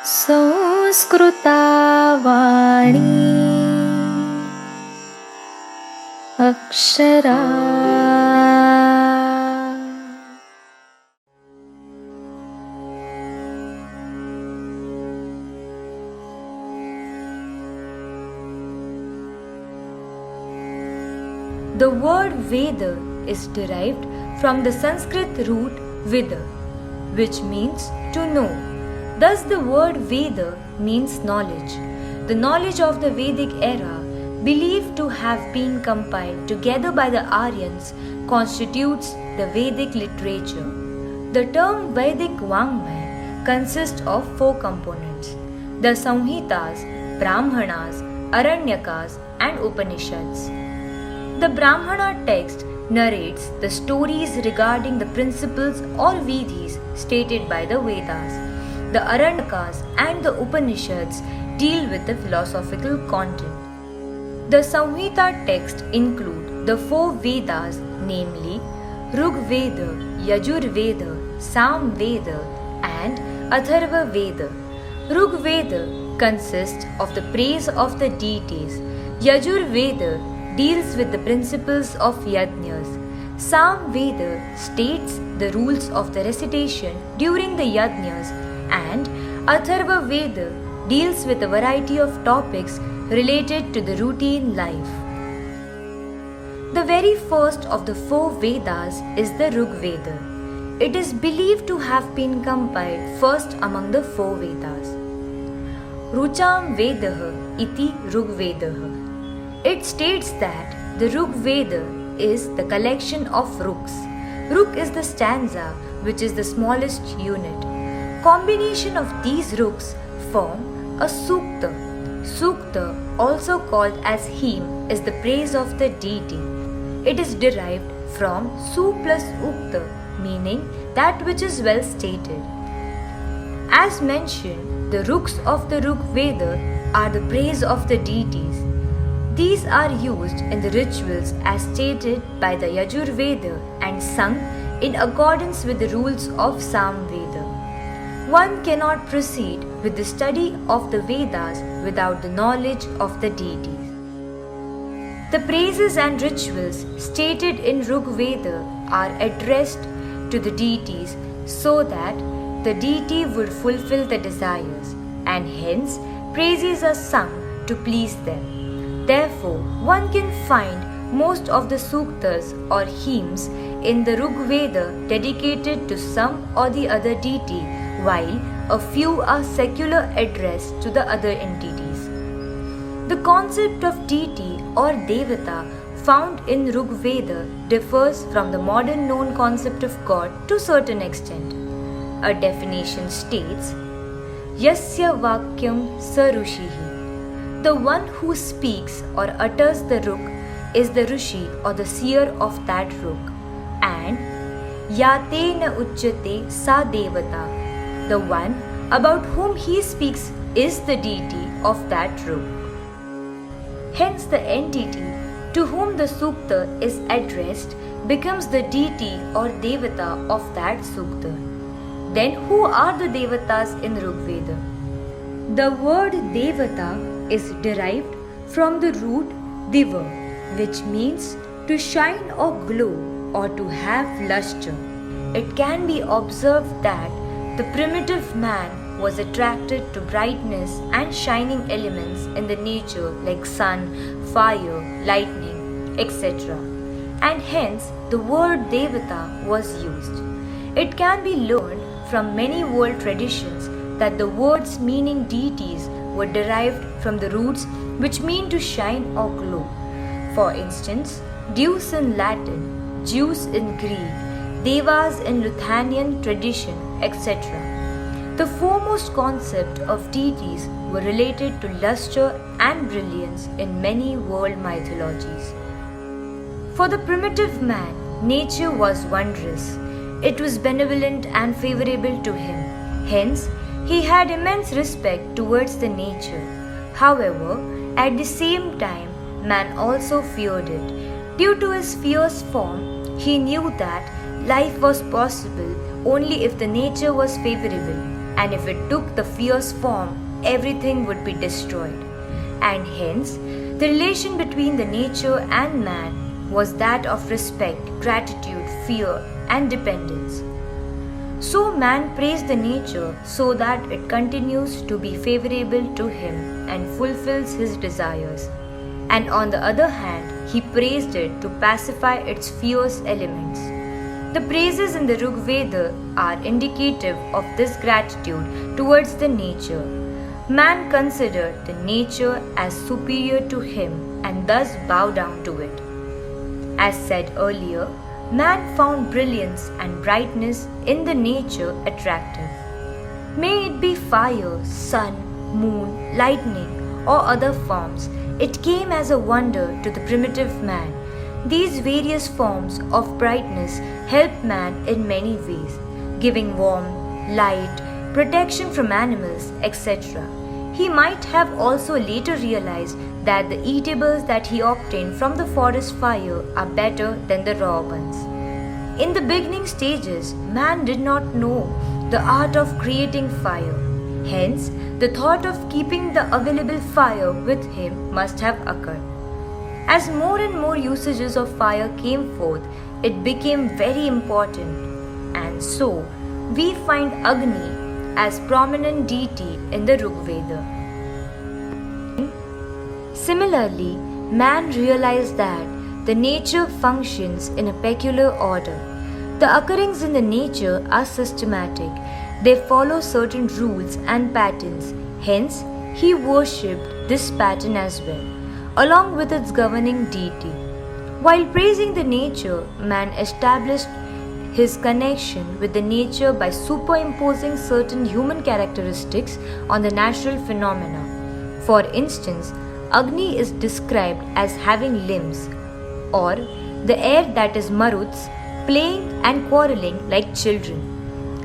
संस्कृतावाणी Akshara. The word Veda is derived from the Sanskrit root Vida, which means to know. Thus, the word Veda means knowledge. The knowledge of the Vedic era, believed to have been compiled together by the Aryans, constitutes the Vedic literature. The term Vedic Vangmaya consists of 4 components: the Samhitas, Brahmanas, Aranyakas, and Upanishads. The Brahmana text narrates the stories regarding the principles or vidhis stated by the Vedas. The Aranyakas and the Upanishads deal with the philosophical content. The Samhita texts include the 4 Vedas, namely Rig Veda, Yajur Veda, Sam Veda, and Atharva Veda. Rig Veda consists of the praise of the deities. Yajur Veda deals with the principles of yajnas. Sam Veda states the rules of the recitation during the yajnas, and Atharva Veda deals with a variety of topics related to the routine life. The very first of the 4 Vedas is the Rig Veda. It is believed to have been compiled first among the 4 Vedas. Rucham Vedah iti Rig Vedah. It states that the Rig Veda is the collection of ruks. Ruk is the stanza, which is the smallest unit. Combination of these ruks form a sukta. Sukta, also called as hymn, is the praise of the deity. It is derived from su plus ukta, meaning that which is well stated. As mentioned, the ruks of the Rig Veda are the praise of the deities. These are used in the rituals as stated by the Yajur Veda and sung in accordance with the rules of Sam Veda. One cannot proceed with the study of the Vedas without the knowledge of the deities. The praises and rituals stated in Rig Veda are addressed to the deities so that the deity would fulfill the desires, and hence praises are sung to please them. Therefore, one can find most of the suktas or hymns in the Rig Veda dedicated to some or the other deity, while a few are secular addressed to the other entities. The concept of deity or devata found in Rig Veda differs from the modern known concept of God to a certain extent. A definition states, Yasya Vakyam Sarushihi. The one who speaks or utters the ruk is the Rishi or the seer of that ruk, and Yatena Uchyate Sa Devata. The one about whom he speaks is the deity of that ruk. Hence, the entity to whom the sukta is addressed becomes the deity or devata of that sukta. Then, who are the devatas in Rig Veda? The word devata is derived from the root diva, which means to shine or glow or to have lustre. It can be observed that the primitive man was attracted to brightness and shining elements in the nature like sun, fire, lightning, etc. And hence the word devata was used. It can be learned from many world traditions that the words meaning deities were derived from the roots which mean to shine or glow. For instance, Deus in Latin, Zeus in Greek, Devas in Ruthenian tradition, etc. The foremost concept of deities were related to luster and brilliance in many world mythologies. For the primitive man, nature was wondrous. It was benevolent and favorable to him. Hence, he had immense respect towards the nature. However, at the same time, man also feared it. Due to his fierce form, he knew that life was possible only if the nature was favorable, and if it took the fierce form, everything would be destroyed. And hence, the relation between the nature and man was that of respect, gratitude, fear, and dependence. So man praised the nature so that it continues to be favorable to him and fulfills his desires. And on the other hand, he praised it to pacify its fierce elements. The praises in the Rig Veda are indicative of this gratitude towards the nature. Man considered the nature as superior to him and thus bowed down to it. As said earlier, man found brilliance and brightness in the nature attractive. May it be fire, sun, moon, lightning, or other forms, it came as a wonder to the primitive man. These various forms of brightness help man in many ways, giving warmth, light, protection from animals, etc. He might have also later realized that the eatables that he obtained from the forest fire are better than the raw ones. In the beginning stages, man did not know the art of creating fire. Hence, the thought of keeping the available fire with him must have occurred. As more and more usages of fire came forth, it became very important. And so, we find Agni as prominent deity in the Rig Veda. Similarly, man realized that the nature functions in a peculiar order. The occurrings in the nature are systematic. They follow certain rules and patterns. Hence, he worshipped this pattern as well, along with its governing deity. While praising the nature, man established his connection with the nature by superimposing certain human characteristics on the natural phenomena. For instance, Agni is described as having limbs, or the air that is maruts, playing and quarreling like children.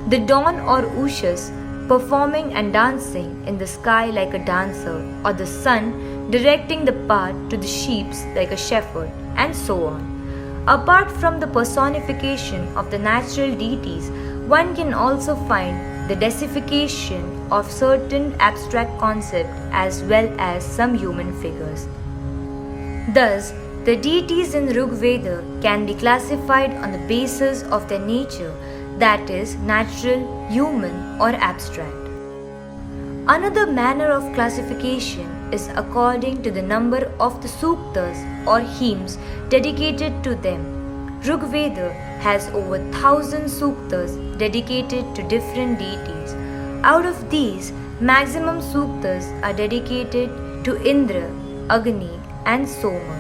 The dawn or ushas, performing and dancing in the sky like a dancer, or the sun directing the path to the sheep like a shepherd, and so on. Apart from the personification of the natural deities, one can also find the deification of certain abstract concepts as well as some human figures. Thus, the deities in Rig Veda can be classified on the basis of their nature, that is, natural, human, or abstract. Another manner of classification is according to the number of the suktas or hymns dedicated to them. Rig Veda has over 1,000 suktas dedicated to different deities. Out of these, maximum suktas are dedicated to Indra, Agni, and Soma.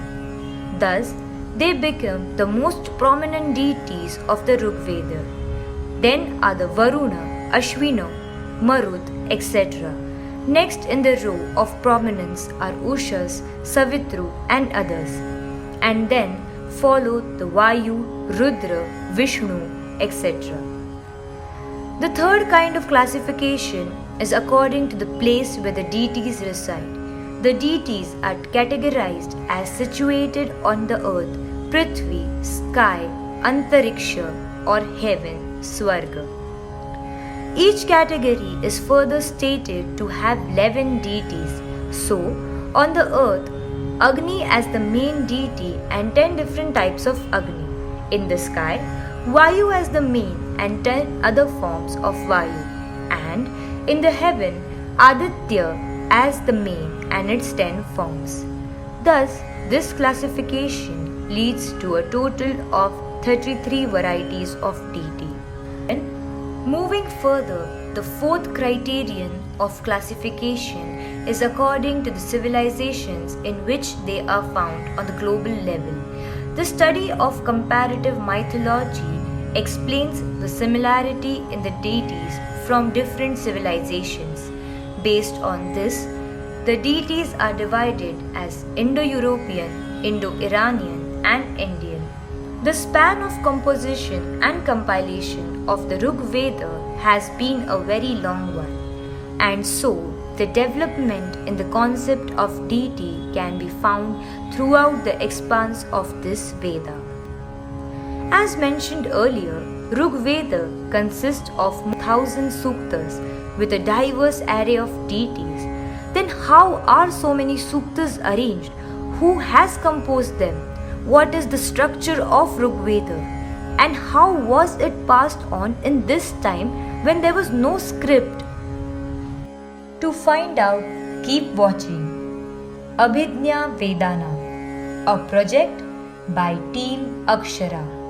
Thus, they become the most prominent deities of the Rig Veda. Then are the Varuna, Ashwina, Marut, etc. Next in the row of prominence are Ushas, Savitru, and others. And then follow the Vayu, Rudra, Vishnu, etc. The third kind of classification is according to the place where the deities reside. The deities are categorized as situated on the earth, Prithvi, sky, Antariksha, or heaven, Swarga. Each category is further stated to have 11 deities. So, on the earth, Agni as the main deity and 10 different types of Agni. In the sky, Vayu as the main and 10 other forms of Vayu. And in the heaven, Aditya as the main and its 10 forms. Thus, this classification leads to a total of 33 varieties of deity. Moving further, the fourth criterion of classification is according to the civilizations in which they are found on the global level. The study of comparative mythology explains the similarity in the deities from different civilizations. Based on this, the deities are divided as Indo-European, Indo-Iranian, and Indian. The span of composition and compilation of the Rig Veda has been a very long one, and so the development in the concept of deity can be found throughout the expanse of this Veda. As mentioned earlier, Rig Veda consists of 1,000 suktas, with a diverse array of deities, then how are so many suktas arranged? Who has composed them? What is the structure of Rigveda? And how was it passed on in this time when there was no script? To find out, keep watching Abhidnya Vedana, a project by Team Aksharaa.